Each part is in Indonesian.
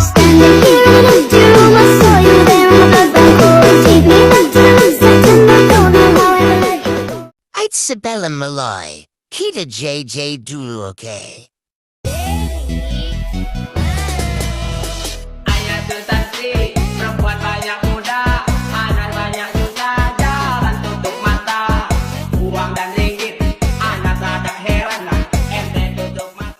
Standing here in a doom, I saw you there and my blood ran cold. Take me back to the September, don't know how I ever let you go. I'd Sabella Malloy. Kita JJ dulu, okay? Ayah Sutasti, perempuan banyak muda, anak banyak susah, jalan tutup mata, uang dan ringgit, anak agak heran lah, ente tutup mata.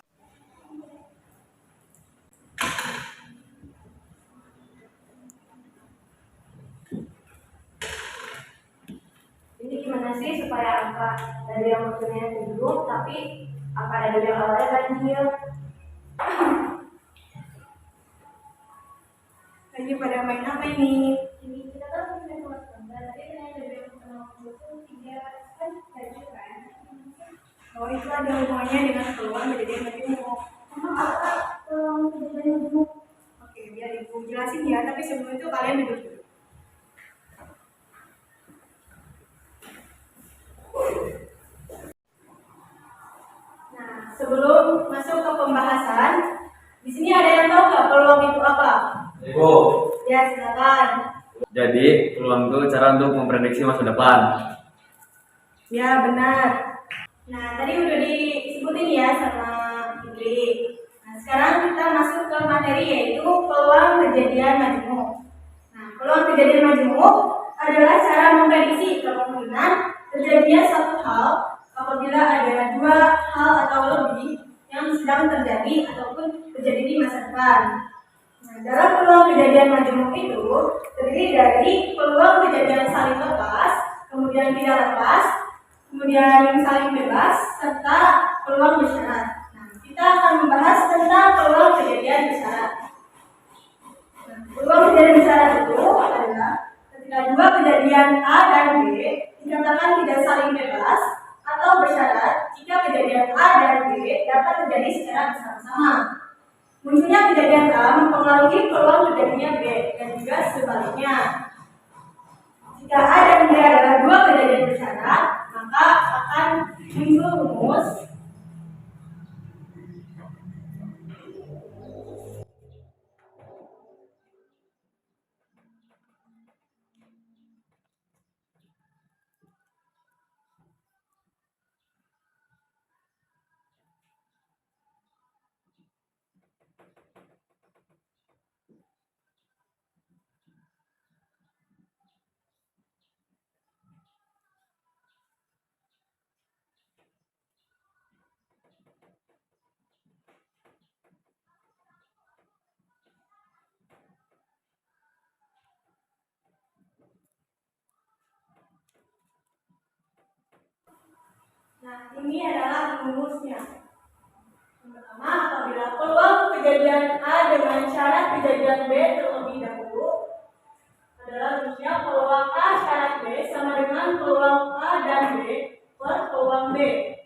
Ini gimana sih supaya angka dari yang maksudnya cenderung tapi angka dari yang awalnya ganjil? Lagi pada main apa ini? Ini kita kan punya kelas gambar, tapi ternyata dari yang pertama itu 3 kan ganjil kan? Oh itu ada hubungannya dengan peluang kejadian majemuk. Emang apa peluang kejadian majemuk? Oke, biar ibu jelasin ya, tapi sebelum itu kalian duduk dulu. Sebelum masuk ke pembahasan, di sini ada yang tahu nggak peluang itu apa? Ibu, Ya, silakan. jadi peluang itu cara untuk memprediksi masa depan. Ya, benar. Nah, tadi udah disebutin ya sama Fitri. Nah, sekarang kita masuk ke materi yaitu peluang kejadian majemuk. Nah, peluang kejadian majemuk adalah cara memprediksi kemungkinan terjadinya satu hal apabila ada 2 hal atau lebih yang sedang terjadi ataupun terjadi di masa depan. Nah, dalam peluang kejadian majemuk itu terdiri dari peluang kejadian saling lepas, kemudian tidak lepas, kemudian saling bebas, serta peluang bersyarat. Nah, kita akan membahas tentang peluang kejadian bersyarat. Nah, peluang kejadian bersyarat itu adalah ketika 2 kejadian A dan B dikatakan tidak saling bebas atau bersyarat jika kejadian A dan B dapat terjadi secara bersama-sama. Munculnya kejadian A mempengaruhi peluang terjadinya B dan juga sebaliknya. Jika A dan B adalah 2 kejadian bersyarat, maka akan muncul rumus Nah, ini adalah rumusnya. Yang pertama, apabila peluang kejadian A dengan syarat kejadian B terlebih dahulu adalah rumusnya peluang A syarat B sama dengan peluang A dan B per peluang B,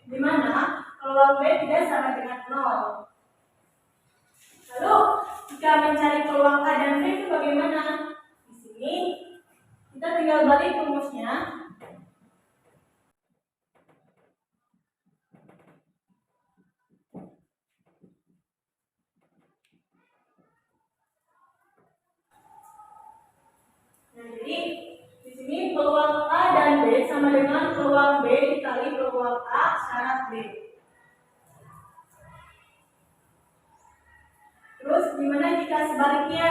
di mana peluang B tidak sama dengan 0. Lalu, jika mencari peluang A dan B itu bagaimana? Di sini kita tinggal balik rumusnya. Nah, jadi di sini peluang A dan B sama dengan peluang B dikali peluang A syarat B. Terus gimana jika sebaliknya?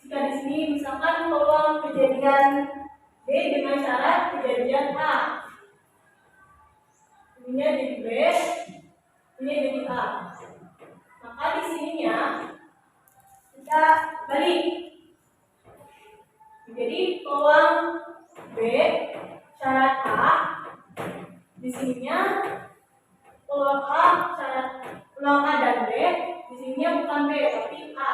Jika di sini misalkan peluang kejadian B dengan syarat kejadian A, ini jadi B, ini jadi A. Maka di sininya kita balik. Jadi peluang B syarat A, di sininya peluang A syarat peluang A dan B, di sininya bukan B tapi A.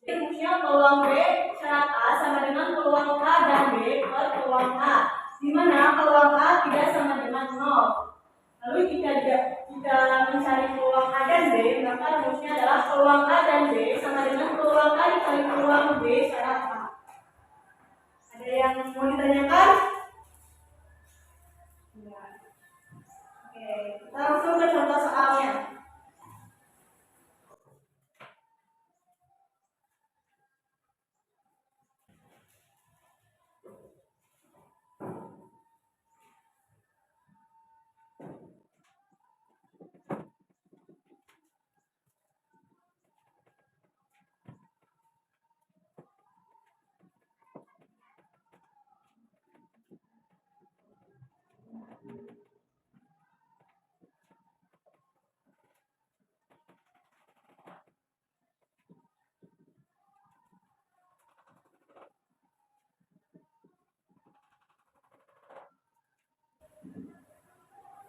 Jadi rumusnya peluang B syarat A sama dengan peluang A dan B per peluang A, di mana peluang A tidak sama dengan 0. Lalu jika mencari peluang A dan B, maka rumusnya adalah peluang A dan B sama dengan peluang A dikali peluang B syarat A. Ada yang mau ditanyakan? Enggak. Oke, kita langsung ke contoh soalnya.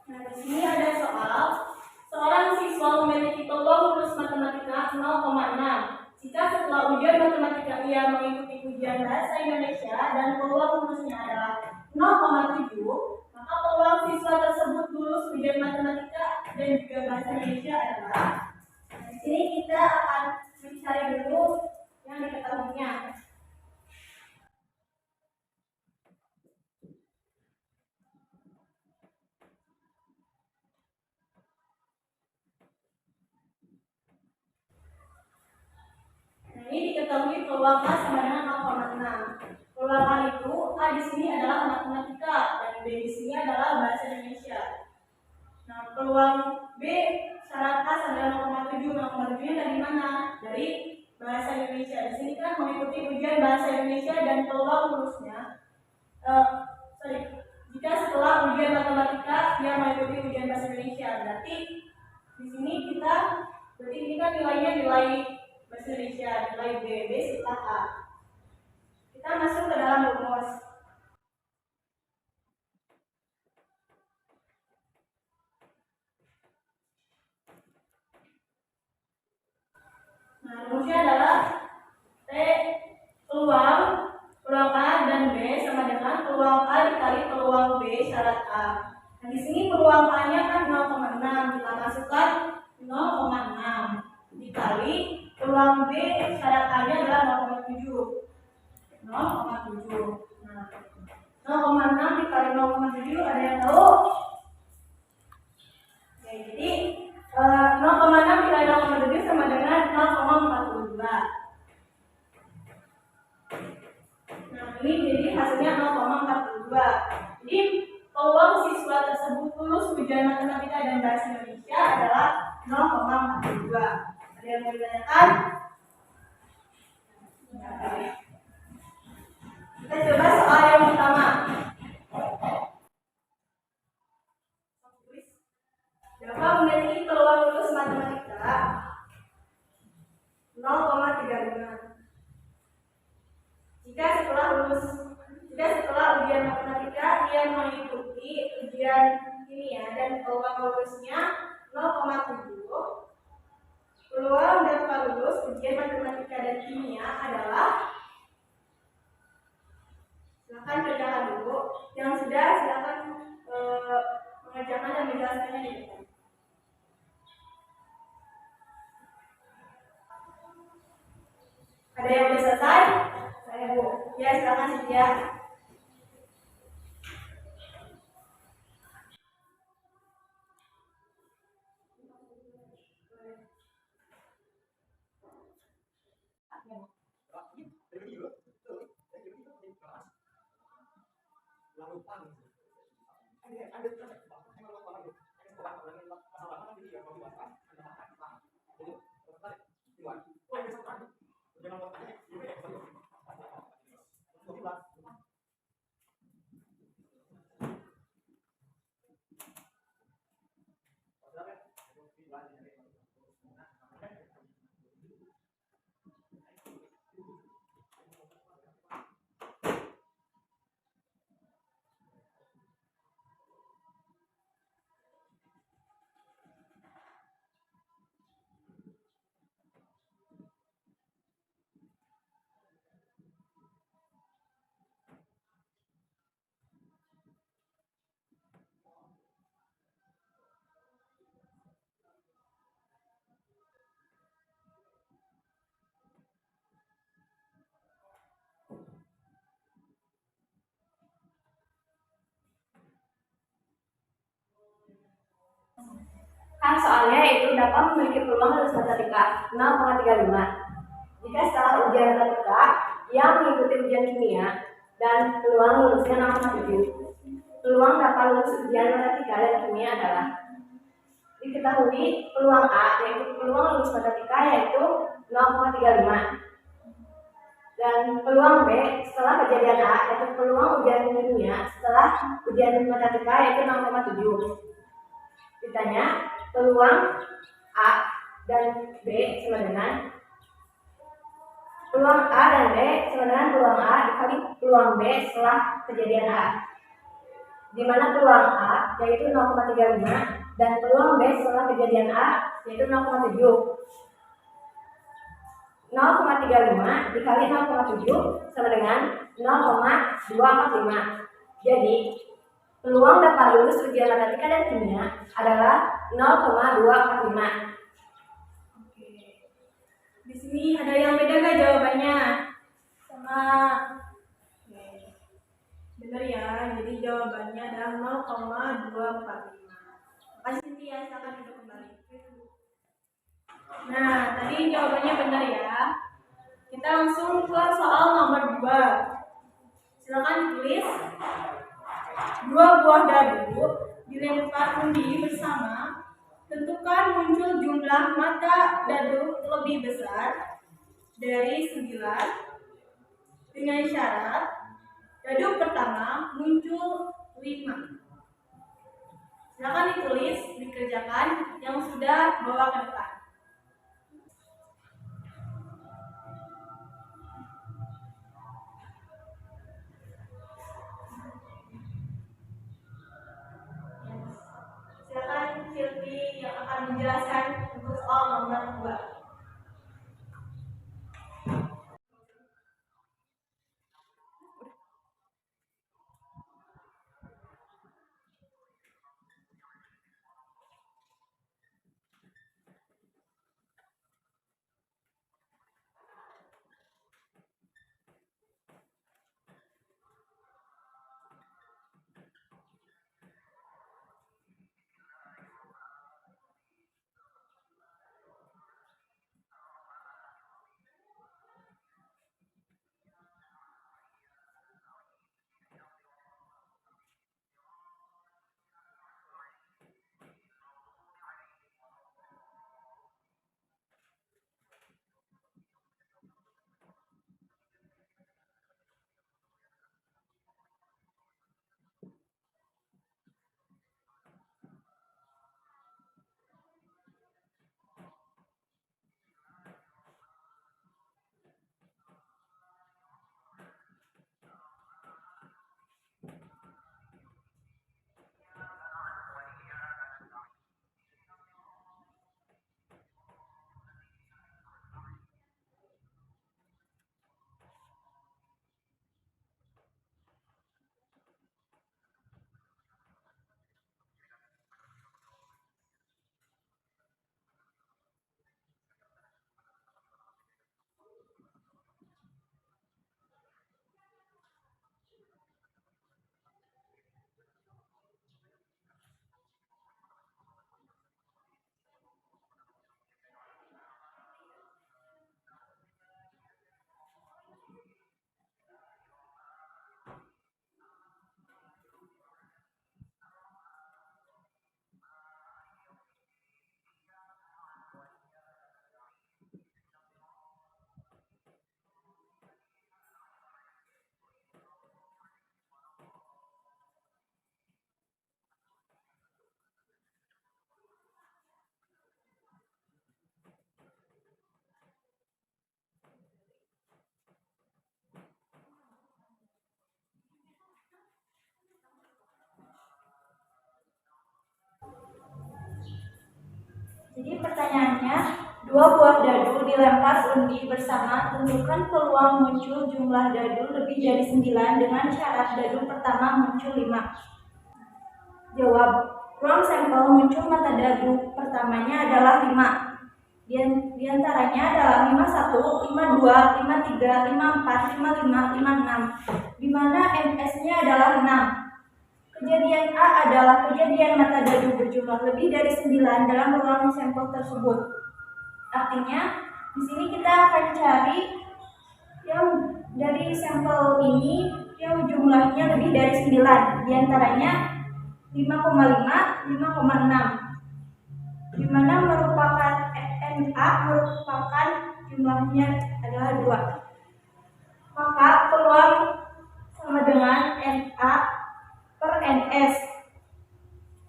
Nah, di sini ada soal, seorang siswa memiliki peluang lulus matematika 0,6 jika setelah ujian matematika ia mengikuti ujian bahasa Indonesia dan peluang lulusnya adalah 0,7, maka peluang siswa tersebut lulus ujian matematika dan juga bahasa Indonesia adalah. Nah, di sini kita akan mencari dulu yang diketahuinya. Nah, ini diketahui peluang A sama dengan 0,6. Peluang A itu A di sini adalah matematika dan B di sini adalah bahasa Indonesia. Nah, peluang B syarat A sama dengan 0,7. 0,7-nya dari mana? Dari bahasa Indonesia. Di sini kan mengikuti ujian bahasa Indonesia dan peluang lulusnya. Jika setelah ujian matematika dia mengikuti ujian bahasa Indonesia, berarti di sini berarti ini kan nilainya nilai bahasa Indonesia, nilai B setelah A. Kita masuk ke dalam rumus. Nah, rumusnya adalah T peluang A dan B sama dengan peluang A dikali peluang B syarat A. Nah, di sini peluang A-nya kan 0,6, kita masukkan 0,6 dikali peluang B syarat A-nya adalah 0,7. 0,7. Nah, 0,6 dikali 0,7 ada yang tahu? Oke, jadi 0,6 dikali 0,7 sama dengan 0,42. Nah, ini jadi hasilnya 0,42. Jadi peluang siswa tersebut lulus ujian matematika dan bahasa Indonesia adalah 0,42. Ada yang mau ditanyakan? Kita coba soal yang pertama. Java memiliki peluang lulus matematika 0,35 jika setelah ujian matematika ia mengikuti ujian kimia dan peluang lulusnya 0,7. Peluang dapat lulus ujian matematika dan kimia adalah, silakan kerjakan dulu. Yang sudah silakan mengerjakan dan menjelaskannya di depan. Ada yang sudah selesai? Saya Bu. Ya, silakan Cynthia. Kan soalnya itu dapat memiliki peluang lulus matematika 0,35. Jika setelah ujian matematika yang mengikuti ujian kimia dan peluang lulusnya 0,7. Peluang dapat lulus ujian matematika dan kimia adalah diketahui peluang A yaitu peluang lulus matematika yaitu 0,35 dan peluang B setelah kejadian A yaitu peluang ujian kimia setelah ujian matematika yaitu 0,7. Ditanya peluang A dan B sama dengan peluang A dan B sama dengan peluang A dikali peluang B setelah kejadian A, di mana peluang A yaitu 0,35 dan peluang B setelah kejadian A yaitu 0,7. 0,35 dikali 0,7 sama dengan 0,245. Jadi peluang dapat lulus ujian matematika dan kimia adalah 0,245. Oke. Di sini ada yang beda nggak jawabannya? Sama. Oke. Benar ya. Jadi jawabannya adalah 0,245. Makasih ya, silakan duduk kembali. Nah, tadi jawabannya benar ya. Kita langsung ke soal nomor 2. Silakan ditulis. 2 buah dadu dilempar undi bersama. Tentukan muncul jumlah mata dadu lebih besar dari 9 dengan syarat dadu pertama muncul 5. Silakan ditulis, dikerjakan yang sudah bawa ke depan. Silakan Silvi yang akan menjelaskan untuk soal nomor 2. Jadi pertanyaannya, 2 buah dadu dilempar undi bersama, tentukan peluang muncul jumlah dadu lebih dari 9 dengan syarat dadu pertama muncul 5. Jawab, ruang sampel muncul mata dadu pertamanya adalah 5. Di antaranya adalah 51, 52, 53, 54, 55, 56, di mana MS-nya adalah 6. Kejadian A adalah kejadian mata dadu berjumlah lebih dari 9 dalam ruang sampel tersebut. Artinya, di sini kita akan cari yang dari sampel ini yang jumlahnya lebih dari 9, diantaranya 5,5, 5,6, di mana merupakan NA merupakan jumlahnya adalah 2. Maka peluang sama dengan NA per NS.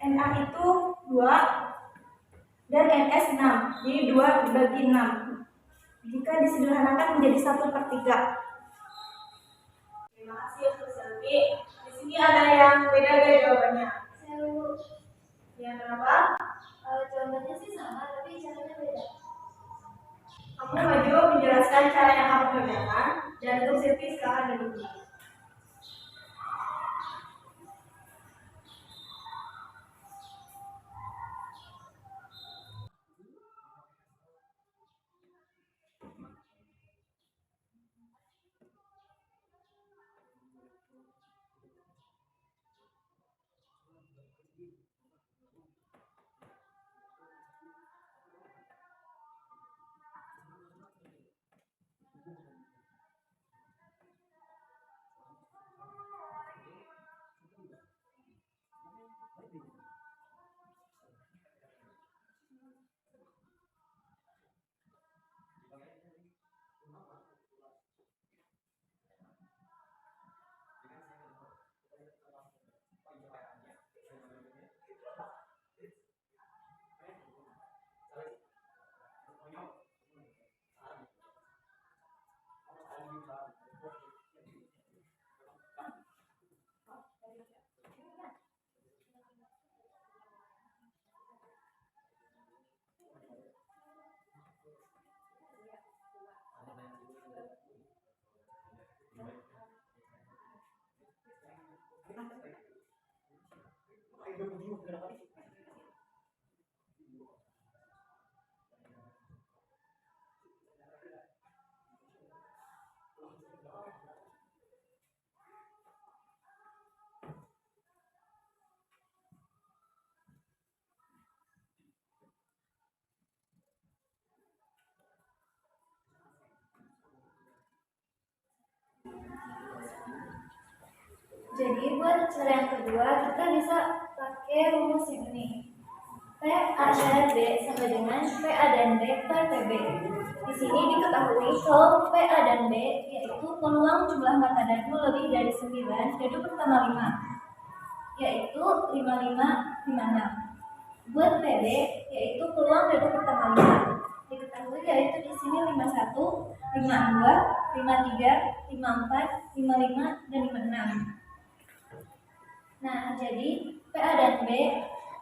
NA itu 2 dan NS 6, jadi 2 dibagi 6. Jika disederhanakan menjadi 1/3. Terima kasih untuk Selvi. Di sini ada yang beda dari jawabannya. Yang kenapa? Jawabannya sih sama, tapi caranya beda. Kamu maju menjelaskan cara yang kamu kerjakan, dan untuk Selvi silakan duduk. Jadi buat cara yang kedua kita bisa pakai rumus yang ini. PA dan B sama dengan PA dan B per PB. Di sini diketahui kalau PA dan B yaitu peluang jumlah mata dadu lebih dari 9 dadu pertama 5, yaitu 55, 56. Buat PB yaitu peluang dadu pertama 5 diketahui yaitu di sini 51, 52, 53, 54, 55 dan 56. Nah, jadi PA dan B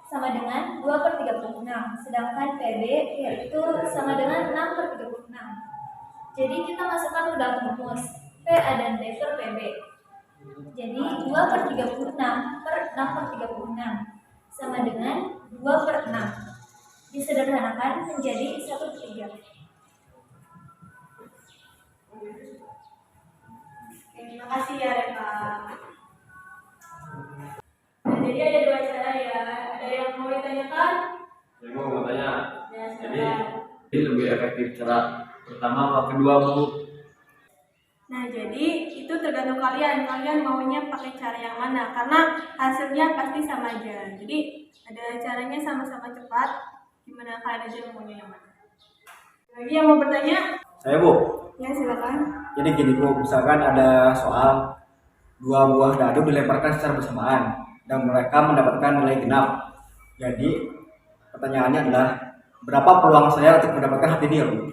sama dengan 2/36, sedangkan PB yaitu sama dengan 6/36. Jadi kita masukkan ke dalam rumus PA dan B per PB. Jadi 2/36 per 6/36 sama dengan 2/6. Disederhanakan menjadi 1/3. Terima kasih ya Reva. Nah, jadi ada 2 cara ya. Ada yang mau ditanyakan? Saya mau tanya. Ya, Jadi silakan. ini lebih efektif cara pertama apa kedua, Bu? Nah, jadi itu tergantung kalian. Kalian maunya pakai cara yang mana? Karena hasilnya pasti sama aja. Jadi ada caranya sama-sama cepat. Gimana kalian aja maunya yang mana? Lagi yang mau bertanya? Saya, Bu. Ya, silakan. Jadi gini, Bu, misalkan ada soal 2 buah dadu dilemparkan secara bersamaan dan mereka mendapatkan nilai genap. Jadi pertanyaannya adalah berapa peluang saya untuk mendapatkan hati dia, Bu?